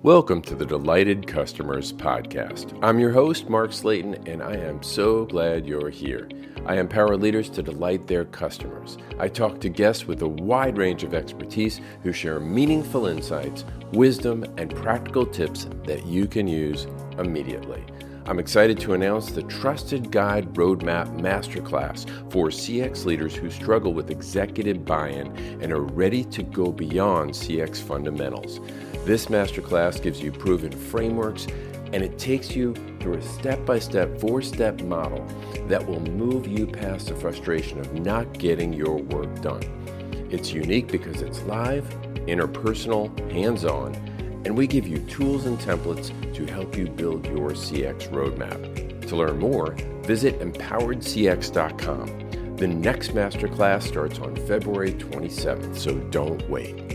Welcome to the Delighted Customers Podcast. I'm your host, Mark Slayton, and I am so glad you're here. I empower leaders to delight their customers. I talk to guests with a wide range of expertise who share meaningful insights, wisdom, and practical tips that you can use immediately. I'm excited to announce the Trusted Guide Roadmap Masterclass for CX leaders who struggle with executive buy-in and are ready to go beyond CX fundamentals. This masterclass gives you proven frameworks, and it takes you through a step-by-step, four-step model that will move you past the frustration of not getting your work done. It's unique because it's live, interpersonal, hands-on, and we give you tools and templates to help you build your CX roadmap. To learn more, visit empoweredcx.com. The next masterclass starts on February 27th, so don't wait.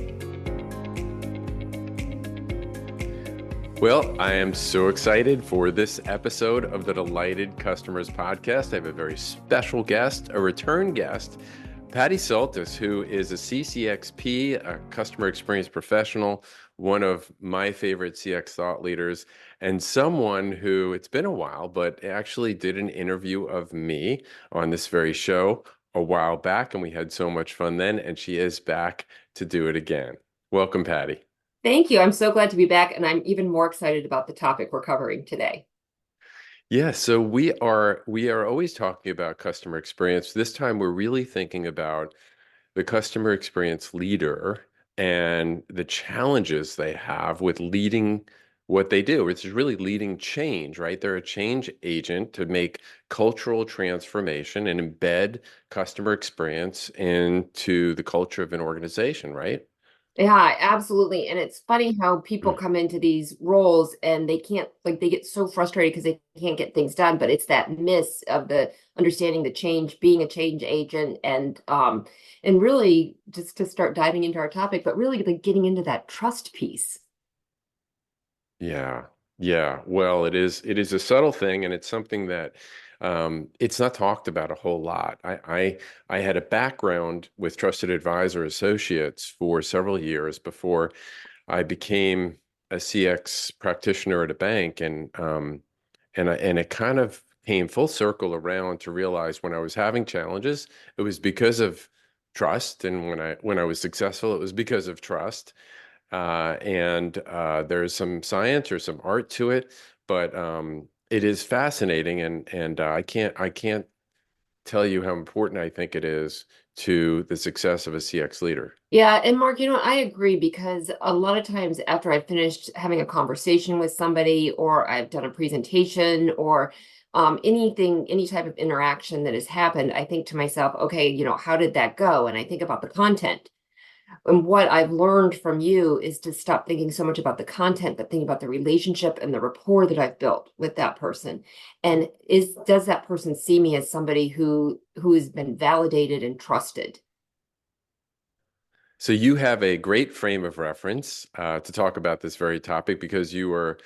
Well, I am so excited for this episode of the Delighted Customers Podcast. I have a very special guest, a return guest, Patty Soltis, who is a CCXP, a customer experience professional, one of my favorite CX thought leaders, and someone who, it's been a while, but actually did an interview of me on this very show a while back, and we had so much fun then, and she is back to do it again. Welcome, Patty. Thank you. I'm so glad to be back, and I'm even more excited about the topic we're covering today. Yeah, so we are always talking about customer experience. This time we're really thinking about the customer experience leader and the challenges they have with leading what they do, which is really leading change, right? They're a change agent to make cultural transformation and embed customer experience into the culture of an organization, right? Yeah, absolutely. And it's funny how people Mm. come into these roles and they can't, like, they get so frustrated because they can't get things done, but it's that miss of the understanding the change, being a change agent, and really just to start diving into our topic, but really like getting into that trust piece. Yeah. Yeah. Well, it is a subtle thing, and it's something that it's not talked about a whole lot. I had a background with Trusted Advisor Associates for several years before I became a CX practitioner at a bank, and it kind of came full circle around to realize when I was having challenges, it was because of trust, and when I was successful, it was because of trust. And there's some science or some art to it, but it is fascinating, and I can't tell you how important I think it is to the success of a CX leader. Yeah, and Mark, I agree because a lot of times after I've finished having a conversation with somebody or I've done a presentation or anything, any type of interaction that has happened, I think to myself, okay, how did that go? And I think about the content. And what I've learned from you is to stop thinking so much about the content, but think about the relationship and the rapport that I've built with that person. And does that person see me as somebody who has been validated and trusted? So you have a great frame of reference to talk about this very topic because you were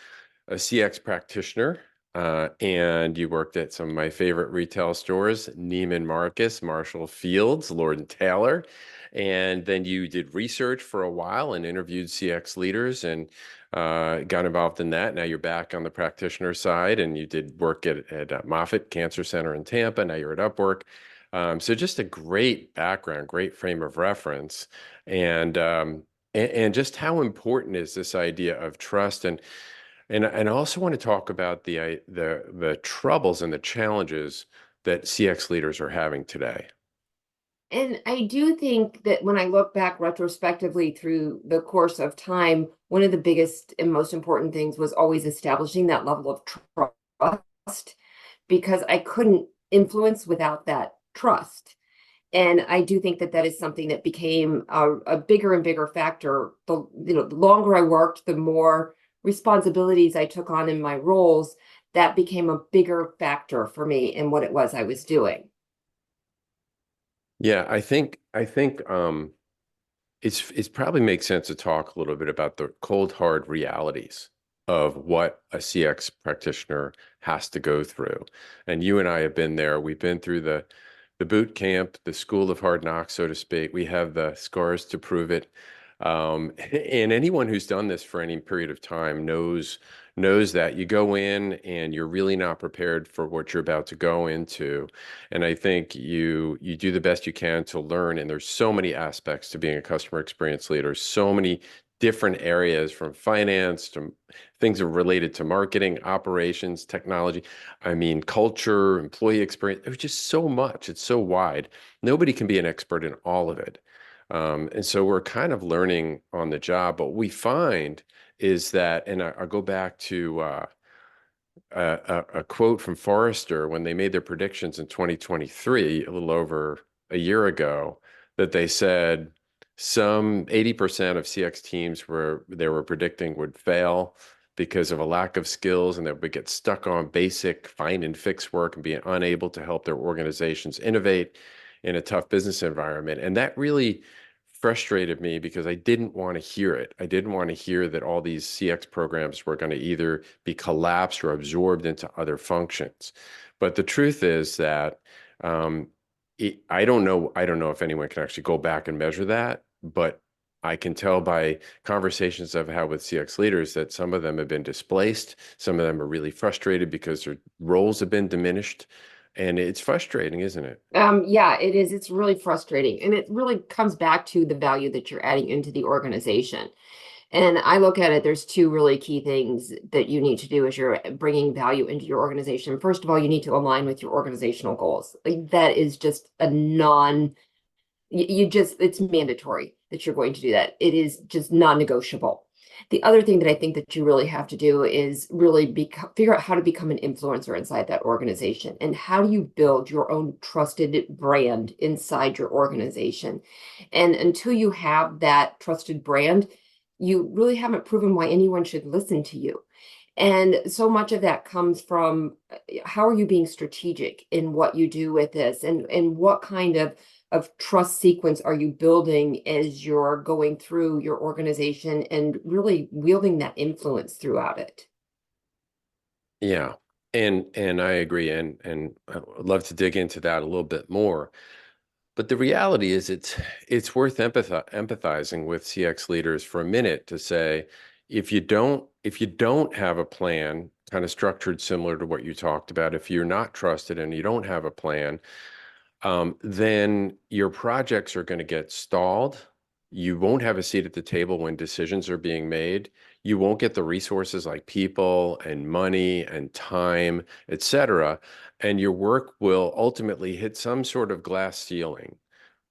a CX practitioner, and you worked at some of my favorite retail stores, Neiman Marcus, Marshall Fields, Lord and Taylor. And then you did research for a while and interviewed CX leaders and got involved in that. Now you're back on the practitioner side, and you did work at Moffitt Cancer Center in Tampa. Now you're at Upwork. So just a great background, great frame of reference, and and just how important is this idea of trust and I also want to talk about the troubles and the challenges that CX leaders are having today. And I do think that when I look back retrospectively through the course of time, one of the biggest and most important things was always establishing that level of trust because I couldn't influence without that trust. And I do think that that is something that became a bigger and bigger factor. The longer I worked, the more responsibilities I took on in my roles, that became a bigger factor for me in what it was I was doing. Yeah, I think it's probably makes sense to talk a little bit about the cold hard realities of what a CX practitioner has to go through. And you and I have been there. We've been through the boot camp, the school of hard knocks, so to speak. We have the scars to prove it. And anyone who's done this for any period of time knows that you go in and you're really not prepared for what you're about to go into. And I think you do the best you can to learn. And there's so many aspects to being a customer experience leader, so many different areas from finance to things that are related to marketing, operations, technology. I mean, culture, employee experience. There's just so much. It's so wide. Nobody can be an expert in all of it. And so we're kind of learning on the job. But what we find is that, and I'll go back to a quote from Forrester when they made their predictions in 2023, a little over a year ago, that they said some 80% of CX teams they were predicting would fail because of a lack of skills, and they would get stuck on basic find and fix work and be unable to help their organizations innovate in a tough business environment. And that really frustrated me because I didn't want to hear it. I didn't want to hear that all these CX programs were going to either be collapsed or absorbed into other functions. But the truth is that um, I don't know. I don't know if anyone can actually go back and measure that, but I can tell by conversations I've had with CX leaders that some of them have been displaced. Some of them are really frustrated because their roles have been diminished. And it's frustrating, isn't it? Yeah, it is. It's really frustrating. And it really comes back to the value that you're adding into the organization. And I look at it, there's two really key things that you need to do as you're bringing value into your organization. First of all, you need to align with your organizational goals. Like, that is just a non, it's mandatory that you're going to do that. It is just non-negotiable. The other thing that I think that you really have to do is really figure out how to become an influencer inside that organization, and how do you build your own trusted brand inside your organization. And until you have that trusted brand, you really haven't proven why anyone should listen to you. And so much of that comes from how are you being strategic in what you do with this, and what kind of trust sequence are you building as you're going through your organization and really wielding that influence throughout it. Yeah. And I agree. And I would love to dig into that a little bit more. But the reality is it's worth empathizing with CX leaders for a minute to say, if you don't have a plan kind of structured similar to what you talked about, if you're not trusted and you don't have a plan, then your projects are going to get stalled. You won't have a seat at the table when decisions are being made. You won't get the resources like people and money and time, et cetera. And your work will ultimately hit some sort of glass ceiling,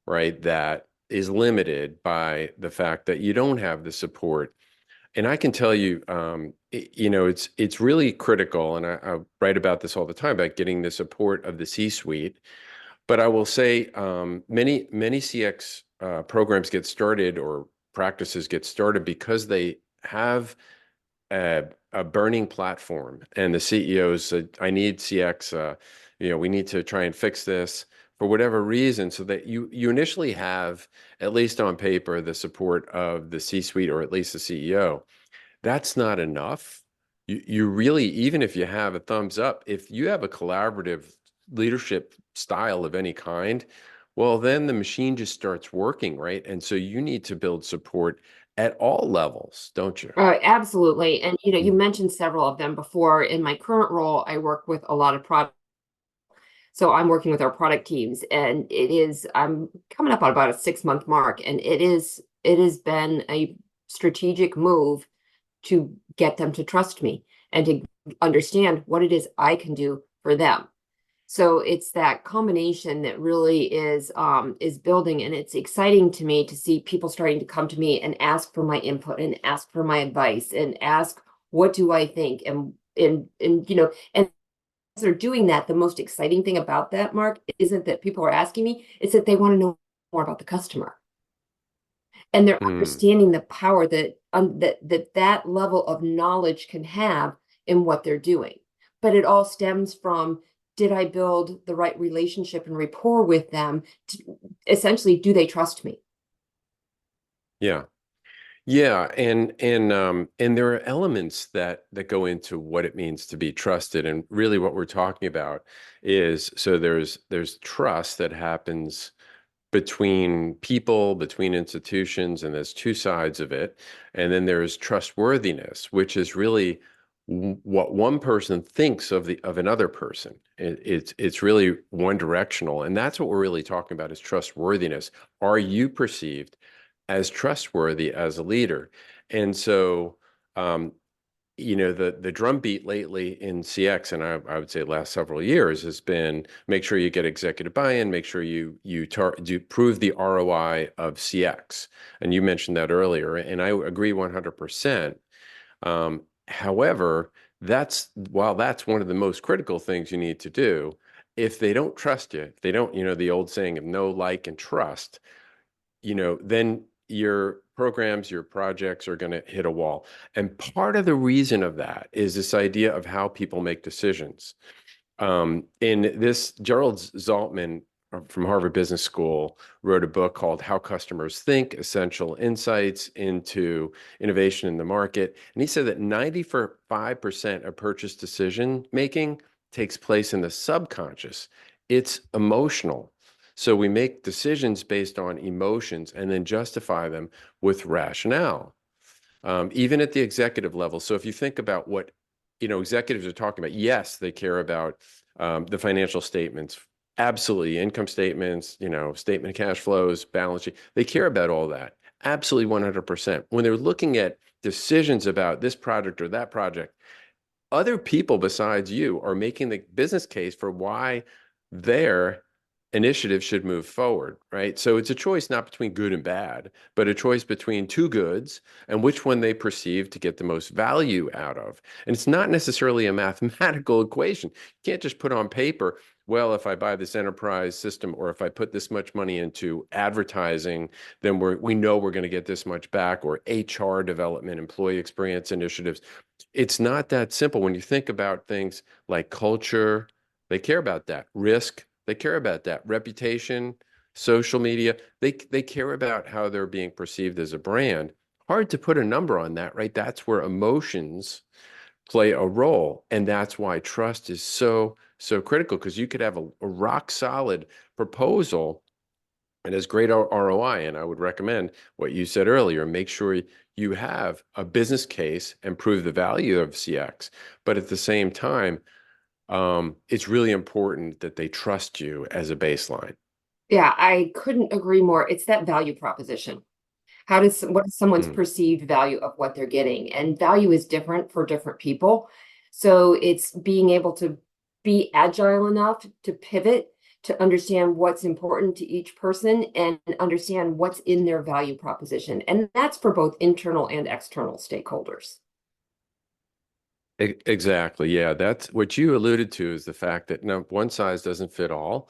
right? That is limited by the fact that you don't have the support. And I can tell you, it's really critical, and I write about this all the time about getting the support of the C-suite. But I will say many CX programs get started or practices get started because they have a burning platform, and the CEOs said, "I need CX. We need to try and fix this for whatever reason," so that you initially have, at least on paper, the support of the C-suite or at least the CEO. That's not enough. You really, even if you have a thumbs up, if you have a collaborative leadership style of any kind, well, then the machine just starts working, right? And so you need to build support at all levels, don't you? Absolutely. And you Mm. mentioned several of them before. In my current role, I work with a lot of product. So I'm working with our product teams, and I'm coming up on about a 6 month mark, and it has been a strategic move to get them to trust me and to understand what it is I can do for them. So it's that combination that really is building, and it's exciting to me to see people starting to come to me and ask for my input and ask for my advice and ask what do I think, and as they're doing that, the most exciting thing about that, Mark, isn't that people are asking me, it's that they want to know more about the customer, and they're Mm. understanding the power that level of knowledge can have in what they're doing. But it all stems from, did I build the right relationship and rapport with them? Essentially, do they trust me? Yeah. Yeah, and there are elements that go into what it means to be trusted, and really what we're talking about is so there's trust that happens between people, between institutions, and there's two sides of it. And then there's trustworthiness, which is really what one person thinks of another person. It's really one directional, and that's what we're really talking about is trustworthiness. Are you perceived as trustworthy as a leader? And so, the drumbeat lately in CX, and I would say the last several years, has been make sure you get executive buy-in, make sure you do prove the ROI of CX. And you mentioned that earlier, and I agree 100%. However, while that's one of the most critical things you need to do, if they don't trust you, if they don't, the old saying of know, like, and trust, then your programs, your projects are going to hit a wall. And part of the reason of that is this idea of how people make decisions. In this, Gerald Zaltman from Harvard Business School wrote a book called How Customers Think, Essential Insights into Innovation in the Market. And he said that 95% of purchase decision making takes place in the subconscious. It's emotional. So we make decisions based on emotions and then justify them with rationale, even at the executive level. So if you think about what executives are talking about, yes, they care about the financial statements, absolutely, income statements, statement of cash flows, balance sheet. They care about all that, absolutely 100%. When they're looking at decisions about this project or that project, other people besides you are making the business case for why their initiative should move forward, right? So it's a choice not between good and bad, but a choice between two goods and which one they perceive to get the most value out of. And it's not necessarily a mathematical equation. You can't just put on paper, well, if I buy this enterprise system or if I put this much money into advertising, then we know we're going to get this much back, or HR development, employee experience initiatives. It's not that simple. When you think about things like culture, they care about that. Risk, they care about that. Reputation, social media, they care about how they're being perceived as a brand. Hard to put a number on that, right? That's where emotions play a role. And that's why trust is so critical, because you could have a rock solid proposal and has great ROI. And I would recommend what you said earlier, make sure you have a business case and prove the value of CX. But at the same time, it's really important that they trust you as a baseline. Yeah, I couldn't agree more. It's that value proposition. What is someone's Mm. perceived value of what they're getting? And value is different for different people. So it's being able to be agile enough to pivot, to understand what's important to each person and understand what's in their value proposition. And that's for both internal and external stakeholders. Exactly. Yeah, that's what you alluded to, is the fact that no, one size doesn't fit all.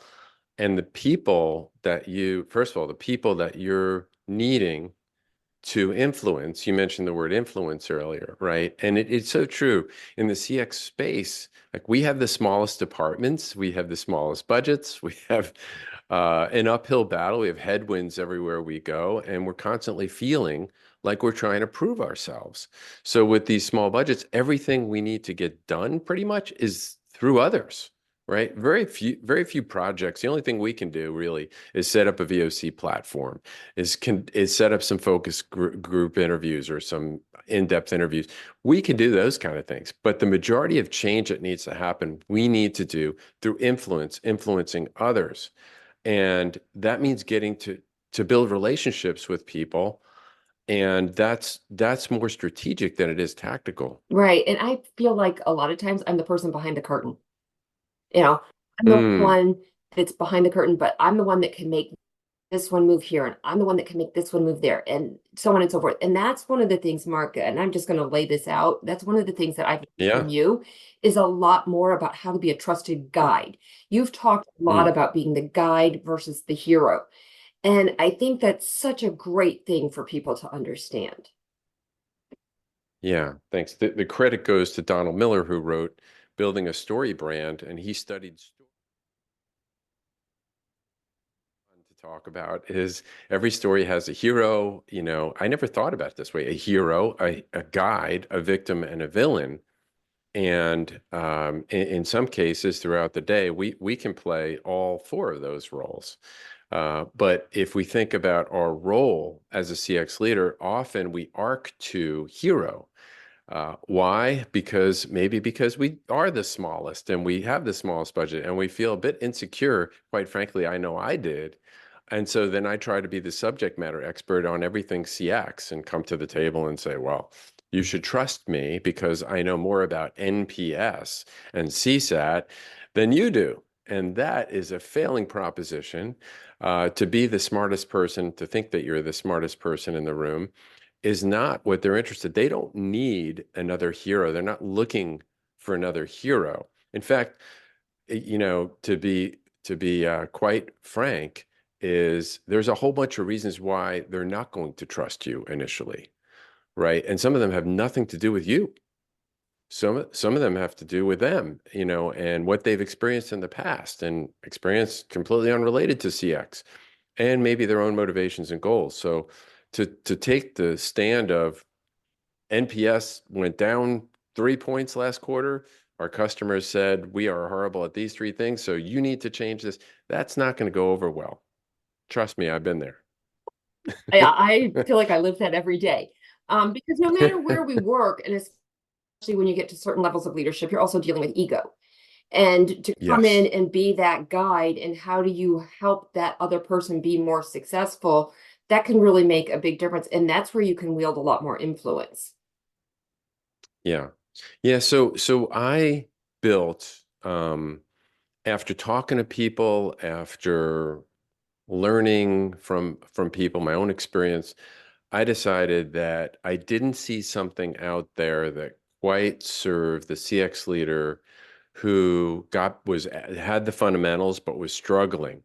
And first of all, the people that you're needing to influence. You mentioned the word influence earlier, right? And it's so true in the CX space. Like, we have the smallest departments, we have the smallest budgets, we have an uphill battle, we have headwinds everywhere we go, and we're constantly feeling like we're trying to prove ourselves. So with these small budgets, everything we need to get done pretty much is through others. Right? Very few projects. The only thing we can do really is set up a VOC platform, is set up some focus group interviews or some in-depth interviews. We can do those kind of things, but the majority of change that needs to happen, we need to do through influencing others. And that means getting to build relationships with people. And that's more strategic than it is tactical. Right. And I feel like a lot of times I'm the person behind the curtain. You know, I'm the Mm, one that's behind the curtain, but I'm the one that can make this one move here, and I'm the one that can make this one move there, and so on and so forth. And that's one of the things, Mark, and I'm just going to lay this out. That's one of the things that I've learned yeah. from you is a lot more about how to be a trusted guide. You've talked a lot Mm, about being the guide versus the hero. And I think that's such a great thing for people to understand. yeah. Thanks. The credit goes to Donald Miller, who wrote Building a Story Brand, and he studied to talk about is every story has a hero. I never thought about it this way: a hero, a guide, a victim, and a villain. And in some cases throughout the day, we can play all four of those roles. But if we think about our role as a CX leader, often we arc to hero. Why? Because we are the smallest and we have the smallest budget and we feel a bit insecure. Quite frankly, I know I did. And so then I try to be the subject matter expert on everything CX and come to the table and say, well, you should trust me because I know more about NPS and CSAT than you do. And that is a failing proposition. To be the smartest person, to think that you're the smartest person in the room is not what they're interested. They don't need another hero. They're not looking for another hero. In fact, to be quite frank, is there's a whole bunch of reasons why they're not going to trust you initially, right? And some of them have nothing to do with you. Some of them have to do with them, and what they've experienced in the past, and experience completely unrelated to CX, and maybe their own motivations and goals. So to take the stand of NPS went down 3 points last quarter. Our customers said, we are horrible at these three things, so you need to change this. That's not going to go over well. Trust me, I've been there. Yeah, I feel like I live that every day. Because no matter where we work, and especially when you get to certain levels of leadership, you're also dealing with ego. And to come Yes. in and be that guide, and how do you help that other person be more successful, that can really make a big difference. And that's where you can wield a lot more influence. Yeah. Yeah. So I built, after talking to people, after learning from people, my own experience, I decided that I didn't see something out there that quite served the CX leader who had the fundamentals but was struggling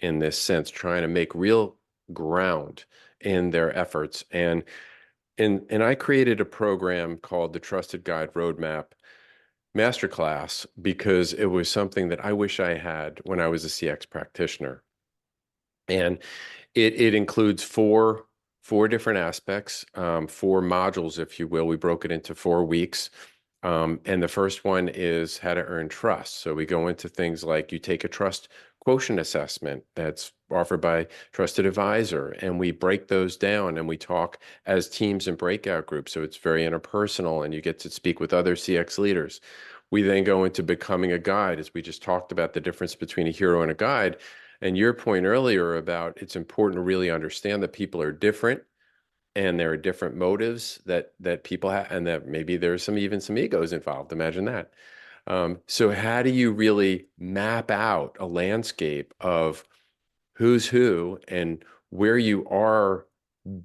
in this sense, trying to make real ground in their efforts. And I created a program called the Trusted Guide Roadmap Masterclass because it was something that I wish I had when I was a CX practitioner. And it includes four different aspects, four modules, if you will. We broke it into 4 weeks. And the first one is how to earn trust. So we go into things like you take a trust quotient assessment that's offered by Trusted Advisor, and we break those down and we talk as teams and breakout groups. So it's very interpersonal and you get to speak with other CX leaders. We then go into becoming a guide, as we just talked about the difference between a hero and a guide. And your point earlier about it's important to really understand that people are different and there are different motives that people have, and that maybe there's even some egos involved. Imagine that. So how do you really map out a landscape of who's who and where you are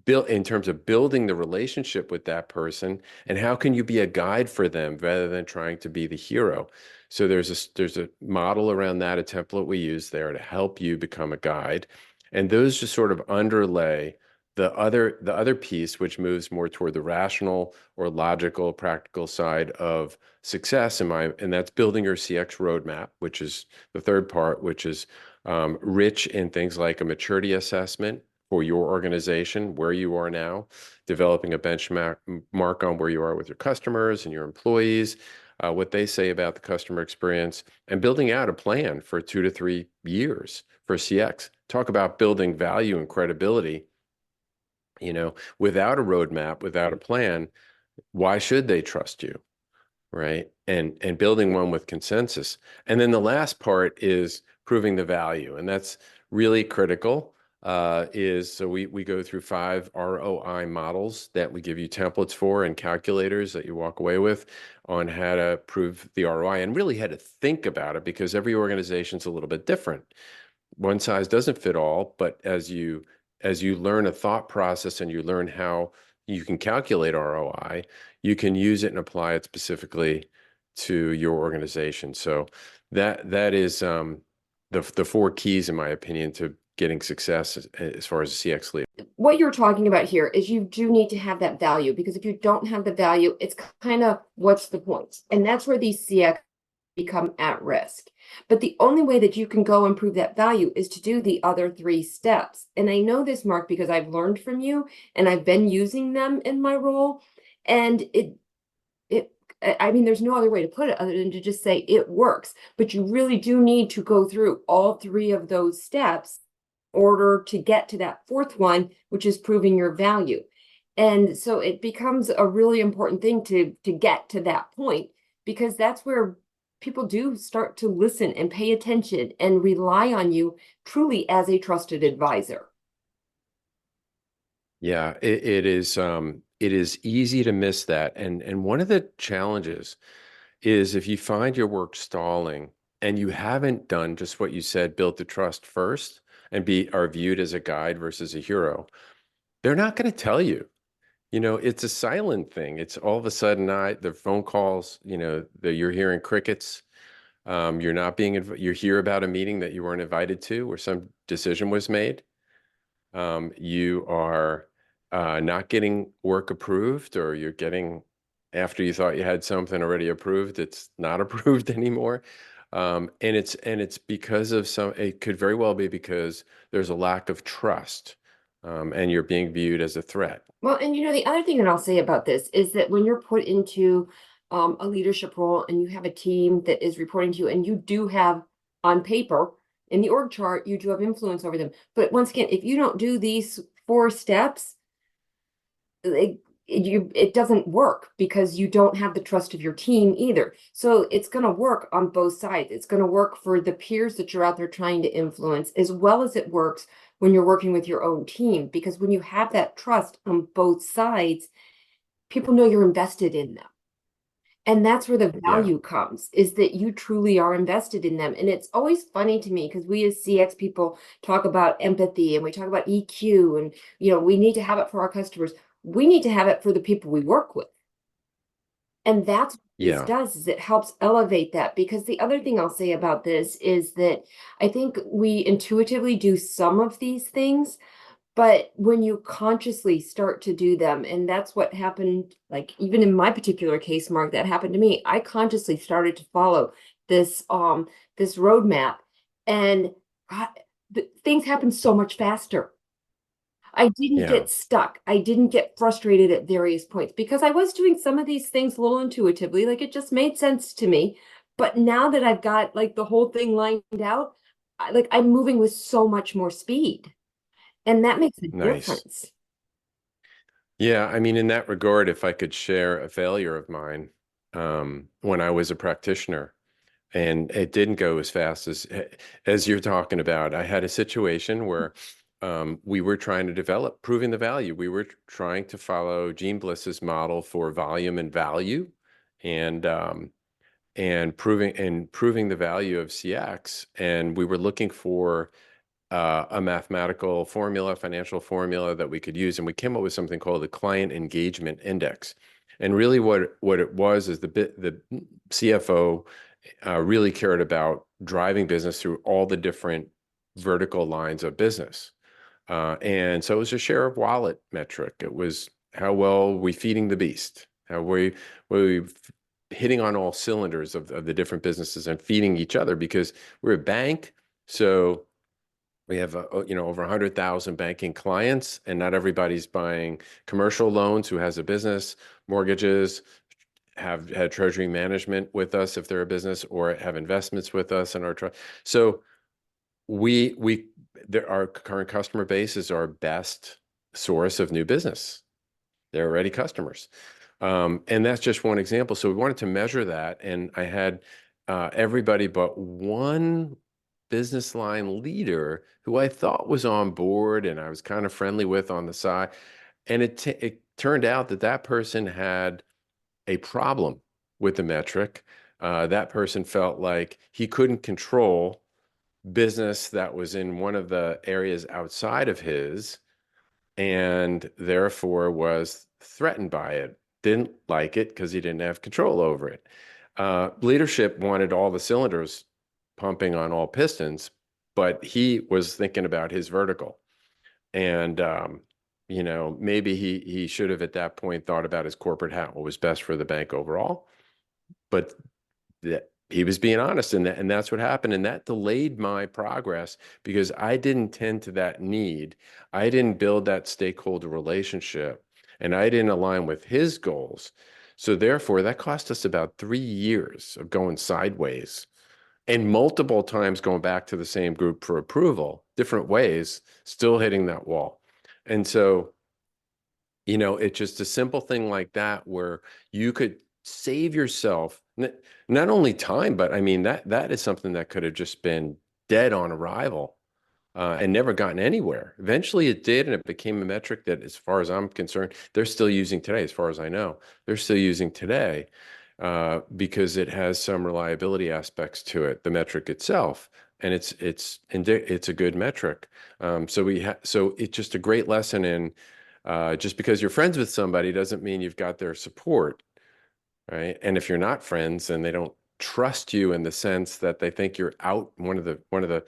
built in terms of building the relationship with that person, and how can you be a guide for them rather than trying to be the hero? So there's a model around that, a template we use there to help you become a guide, and those just sort of underlay the other piece, which moves more toward the rational or logical, practical side of success, and that's building your CX roadmap, which is the third part, which is rich in things like a maturity assessment for your organization, where you are now, developing a benchmark on where you are with your customers and your employees, what they say about the customer experience, and building out a plan for 2 to 3 years for CX. Talk about building value and credibility. Without a roadmap, without a plan, why should they trust you? Right? And building one with consensus. And then the last part is proving the value. And that's really critical. So we go through 5 ROI models that we give you templates for and calculators that you walk away with on how to prove the ROI and really how to think about it, because every organization is a little bit different. One size doesn't fit all, but as you learn a thought process and you learn how you can calculate ROI, you can use it and apply it specifically to your organization. So that is the 4 keys, in my opinion, to getting success as far as a CX leader. What you're talking about here is you do need to have that value, because if you don't have the value, it's kind of what's the point? And that's where these CX become at risk. But the only way that you can go and prove that value is to do the other 3 steps. And I know this, Mark, because I've learned from you and I've been using them in my role. And I mean, there's no other way to put it other than to just say it works. But you really do need to go through all 3 of those steps order to get to that fourth one, which is proving your value. And so it becomes a really important thing to get to that point, because that's where people do start to listen and pay attention and rely on you truly as a trusted advisor. Yeah, it is easy to miss that. And one of the challenges is if you find your work stalling and you haven't done just what you said, built the trust first and are viewed as a guide versus a hero, they're not going to tell you. You know, it's a silent thing. It's all of a sudden, the phone calls, you're hearing crickets. You're not you hear about a meeting that you weren't invited to where some decision was made. You are not getting work approved, or you're getting, after you thought you had something already approved, it's not approved anymore. And it's because of it could very well be because there's a lack of trust, and you're being viewed as a threat. Well, and the other thing that I'll say about this is that when you're put into a leadership role and you have a team that is reporting to you, and you do have on paper in the org chart, you do have influence over them. But once again, if you don't do these 4 steps, it doesn't work because you don't have the trust of your team either. So it's going to work on both sides. It's going to work for the peers that you're out there trying to influence, as well as it works when you're working with your own team. Because when you have that trust on both sides, people know you're invested in them. And that's where the Yeah. value comes, is that you truly are invested in them. And it's always funny to me because we as CX people talk about empathy and we talk about EQ, and we need to have it for our customers. We need to have it for the people we work with. And that's what this Yeah. does, is it helps elevate that. Because the other thing I'll say about this is that I think we intuitively do some of these things, but when you consciously start to do them, and that's what happened, like even in my particular case, Mark, that happened to me. I consciously started to follow this roadmap, and things happened so much faster. I didn't Yeah. get stuck. I didn't get frustrated at various points because I was doing some of these things a little intuitively, like it just made sense to me. But now that I've got like the whole thing lined out, I'm moving with so much more speed. And that makes a Nice. difference. Yeah, I mean, in that regard, if I could share a failure of mine, when I was a practitioner, and it didn't go as fast as you're talking about. I had a situation where we were trying to develop proving the value. We were trying to follow Gene Bliss's model for volume and value, and proving the value of CX. And we were looking for a mathematical formula, financial formula that we could use, and we came up with something called the Client Engagement Index. And really, what it was is the CFO really cared about driving business through all the different vertical lines of business. And so it was a share of wallet metric. It was how well we feeding the beast, how we hitting on all cylinders of the different businesses and feeding each other, because we're a bank. So we have over 100,000 banking clients, and not everybody's buying commercial loans who has a business, mortgages, have had treasury management with us if they're a business, or have investments with us in our trust. So our current customer base is our best source of new business. They're already customers. And that's just one example. So we wanted to measure that. And I had everybody but one business line leader who I thought was on board and I was kind of friendly with on the side. And it turned out that that person had a problem with the metric. That person felt like he couldn't control business that was in one of the areas outside of his, and therefore was threatened by it. Didn't like it because he didn't have control over it. Leadership wanted all the cylinders pumping on all pistons, but he was thinking about his vertical. And maybe he should have at that point thought about his corporate hat, what was best for the bank overall. But he was being honest in that, and that's what happened. And that delayed my progress because I didn't tend to that need. I didn't build that stakeholder relationship, and I didn't align with his goals. So therefore, that cost us about 3 years of going sideways. and multiple times going back to the same group for approval, different ways, still hitting that wall. And so, it's just a simple thing like that where you could save yourself not only time, but I mean that is something that could have just been dead on arrival and never gotten anywhere. Eventually it did, and it became a metric that, as far as I'm concerned, they're still using today. As far as I know, they're still using today because it has some reliability aspects to it, the metric itself, and it's a good metric. So it's just a great lesson in just because you're friends with somebody doesn't mean you've got their support, right? And if you're not friends, then they don't trust you in the sense that they think you're out. One of the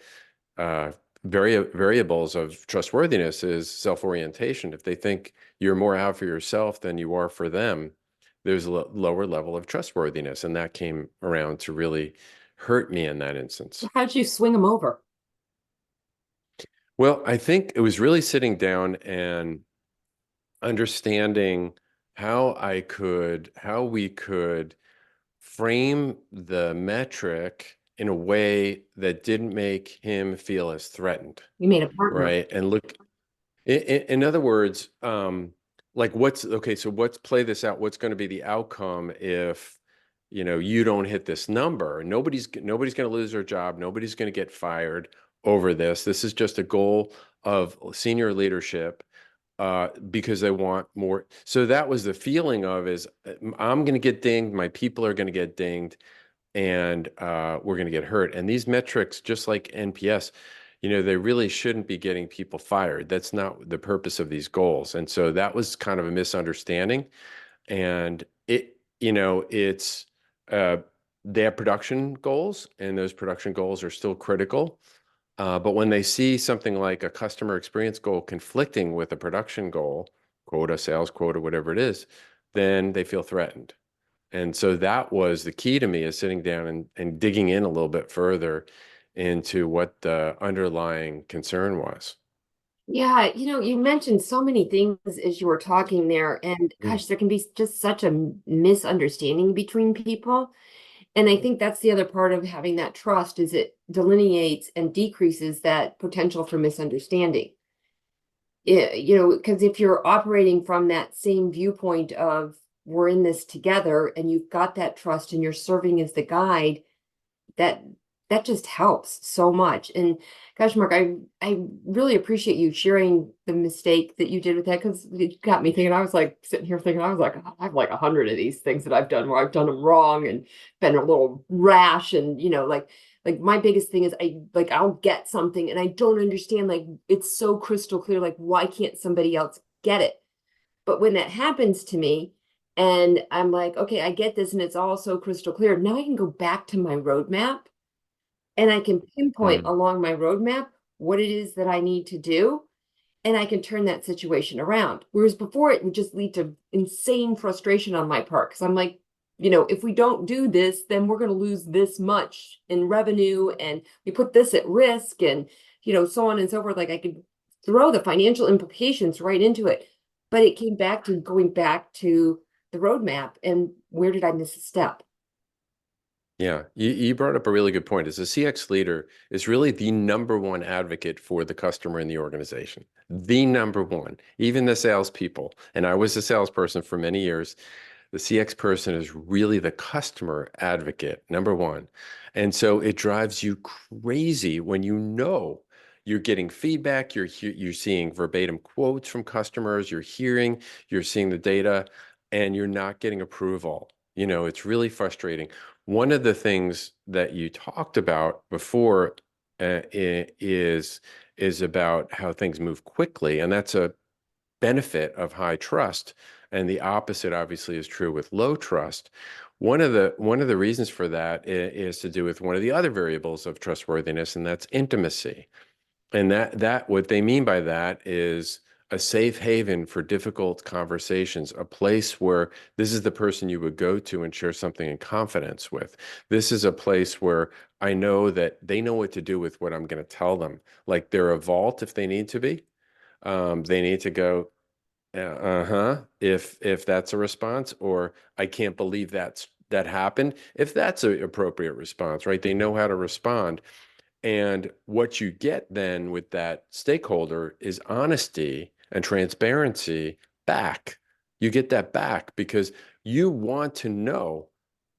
uh, variables of trustworthiness is self-orientation. If they think you're more out for yourself than you are for them, there's a lower level of trustworthiness, and that came around to really hurt me in that instance. How'd you swing them over? Well, I think it was really sitting down and understanding how we could frame the metric in a way that didn't make him feel as threatened, You made a partner. right? And look, in other words, like what's okay, so let's play this out. What's going to be the outcome if, you don't hit this number? Nobody's going to lose their job. Nobody's going to get fired over this. This is just a goal of senior leadership because they want more. So that was the feeling of is I'm going to get dinged. My people are going to get dinged, and we're going to get hurt. And these metrics, just like NPS, they really shouldn't be getting people fired. That's not the purpose of these goals. And so that was kind of a misunderstanding. And it's uh, they have production goals, and those production goals are still critical. But when they see something like a customer experience goal conflicting with a production goal, quota, sales quota, whatever it is, then they feel threatened. And so that was the key to me, is sitting down and digging in a little bit further into what the underlying concern was. Yeah, you mentioned so many things as you were talking there, and Mm. gosh, there can be just such a misunderstanding between people. And I think that's the other part of having that trust is it delineates and decreases that potential for misunderstanding. Because if you're operating from that same viewpoint of we're in this together and you've got that trust and you're serving as the guide, that that just helps so much. And gosh, Mark, I really appreciate you sharing the mistake that you did with that because it got me thinking. I was like sitting here thinking, I was like, I have like 100 of these things that I've done where I've done them wrong and been a little rash, and like my biggest thing is I'll get something and I don't understand, like it's so crystal clear, like why can't somebody else get it? But when that happens to me and I'm like, okay, I get this and it's all so crystal clear, now I can go back to my roadmap and I can pinpoint Mm. along my roadmap what it is that I need to do, and I can turn that situation around. Whereas before, it would just lead to insane frustration on my part because I'm like, if we don't do this, then we're going to lose this much in revenue, and we put this at risk, and so on and so forth. Like I could throw the financial implications right into it, but it came back to going back to the roadmap and where did I miss a step? Yeah, you brought up a really good point. As a CX leader, is really the number one advocate for the customer in the organization. The number one, even the salespeople. And I was a salesperson for many years. The CX person is really the customer advocate, number one. And so it drives you crazy when you're getting feedback, you're seeing verbatim quotes from customers, you're seeing the data, and you're not getting approval. It's really frustrating. One of the things that you talked about before is about how things move quickly, and that's a benefit of high trust. And the opposite obviously is true with low trust. One of the reasons for that is to do with one of the other variables of trustworthiness, and that's intimacy. And that what they mean by that is a safe haven for difficult conversations, a place where this is the person you would go to and share something in confidence with. This is a place where I know that they know what to do with what I'm going to tell them. Like they're a vault if they need to be. They need to go, uh-huh, if that's a response, or I can't believe that happened, if that's an appropriate response, right? They know how to respond. And what you get then with that stakeholder is honesty and transparency back. You get that back because you want to know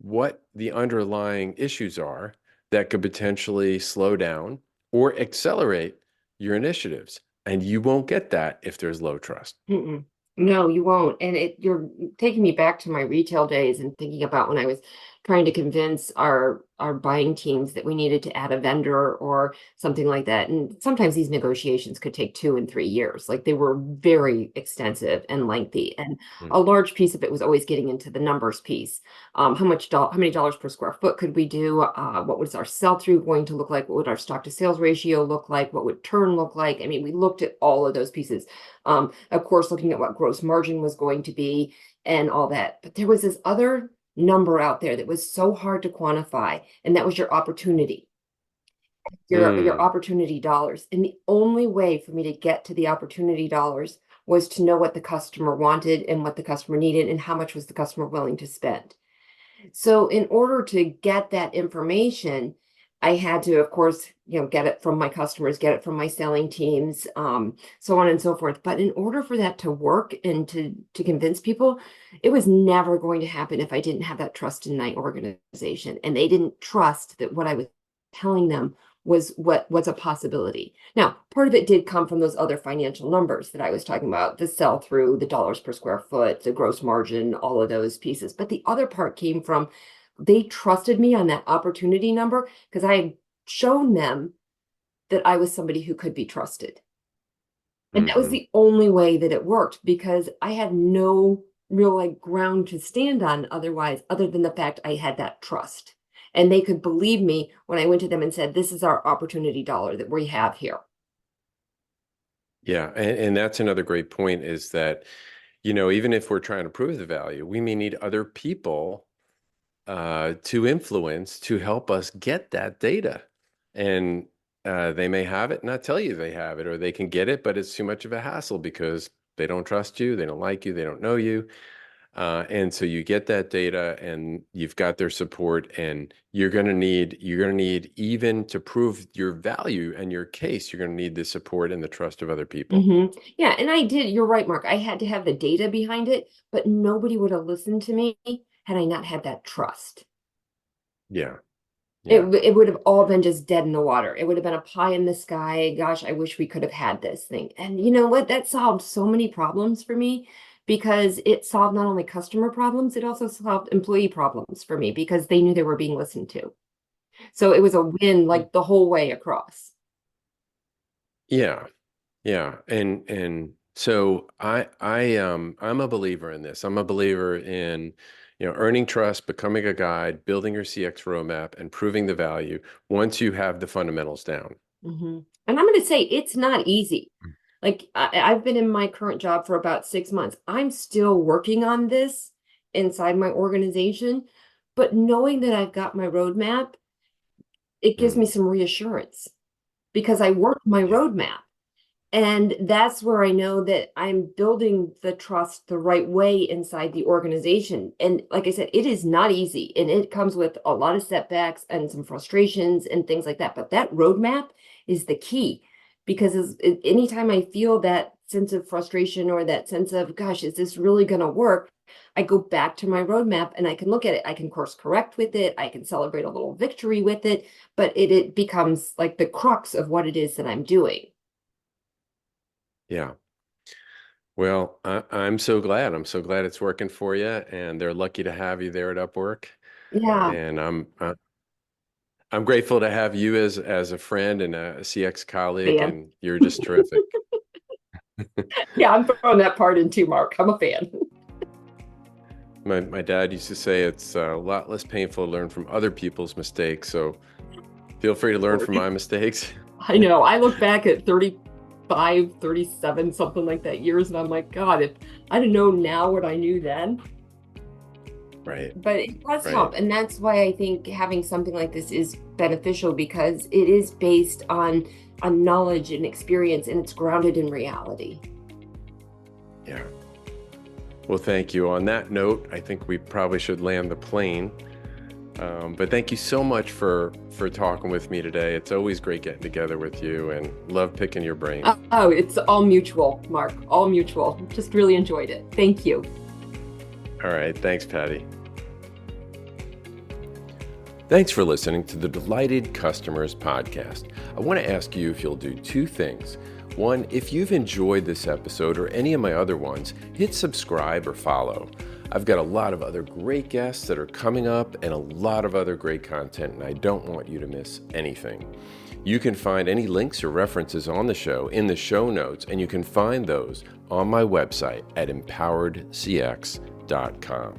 what the underlying issues are that could potentially slow down or accelerate your initiatives. And you won't get that if there's low trust. Mm-mm. No, you won't. And you're taking me back to my retail days and thinking about when I was trying to convince our buying teams that we needed to add a vendor or something like that. And sometimes these negotiations could take 2 and 3 years. Like they were very extensive and lengthy. And Mm. a large piece of it was always getting into the numbers piece. How many dollars per square foot could we do? What was our sell-through going to look like? What would our stock to sales ratio look like? What would turn look like? I mean, we looked at all of those pieces. Of course, looking at what gross margin was going to be and all that. But there was this other number out there that was so hard to quantify, and that was your opportunity, your Mm. opportunity dollars. And the only way for me to get to the opportunity dollars was to know what the customer wanted and what the customer needed and how much was the customer willing to spend. So in order to get that information, I had to, of course, get it from my customers, get it from my selling teams, so on and so forth. But in order for that to work and to convince people, it was never going to happen if I didn't have that trust in my organization. And they didn't trust that what I was telling them was what was a possibility. Now, part of it did come from those other financial numbers that I was talking about, the sell through, the dollars per square foot, the gross margin, all of those pieces. But the other part came from they trusted me on that opportunity number because I had shown them that I was somebody who could be trusted. And that was Hmm. the only way that it worked because I had no real like ground to stand on otherwise, other than the fact I had that trust. And they could believe me when I went to them and said, this is our opportunity dollar that we have here. Yeah. And that's another great point is that, even if we're trying to prove the value, we may need other people to influence to help us get that data. And they may have it and not tell you they have it, or they can get it, but it's too much of a hassle because they don't trust you, they don't like you, they don't know you. And so you get that data and you've got their support, and you're gonna need even to prove your value and your case, you're gonna need the support and the trust of other people. Yeah, and I did. You're right, Mark. I had to have the data behind it, but nobody would have listened to me had I not had that trust. Yeah. It Yeah. it would have all been just dead in the water. It would have been a pie in the sky. Gosh, I wish we could have had this thing. And you know what? That solved so many problems for me because it solved not only customer problems, it also solved employee problems for me because they knew they were being listened to. So it was a win like the whole way across. Yeah. Yeah, and so I'm a believer in this. I'm a believer in, earning trust, becoming a guide, building your CX roadmap, and proving the value once you have the fundamentals down. And I'm going to say it's not easy. Like I've been in my current job for about 6 months. I'm still working on this inside my organization, but knowing that I've got my roadmap, it gives me Mm, some reassurance because I worked my yeah, roadmap. And that's where I know that I'm building the trust the right way inside the organization. And like I said, it is not easy and it comes with a lot of setbacks and some frustrations and things like that. But that roadmap is the key because anytime I feel that sense of frustration or that sense of, gosh, is this really going to work? I go back to my roadmap and I can look at it. I can course correct with it. I can celebrate a little victory with it, but it becomes like the crux of what it is that I'm doing. yeah. Well, I'm so glad. I'm so glad it's working for you, and they're lucky to have you there at Upwork. Yeah. And I'm grateful to have you as a friend and a CX colleague, Fan. and you're just terrific. Yeah, I'm throwing that part in too, Mark. I'm a fan. My dad used to say it's a lot less painful to learn from other people's mistakes. So feel free to learn from my mistakes. I know. I look back at 35, 37, something like that years, and I'm like, God, if I didn't know now what I knew then. Right, But it does right. help. And that's why I think having something like this is beneficial because it is based on knowledge and experience and it's grounded in reality. Yeah. Well, thank you. On that note, I think we probably should land the plane. But thank you so much for talking with me today. It's always great getting together with you and love picking your brain. Oh, it's all mutual, Mark, all mutual. Just really enjoyed it. Thank you. All right. Thanks, Patty. Thanks for listening to the Delighted Customers podcast. I want to ask you if you'll do two things. One, if you've enjoyed this episode or any of my other ones, hit subscribe or follow. I've got a lot of other great guests that are coming up and a lot of other great content, and I don't want you to miss anything. You can find any links or references on the show in the show notes, and you can find those on my website at empoweredcx.com.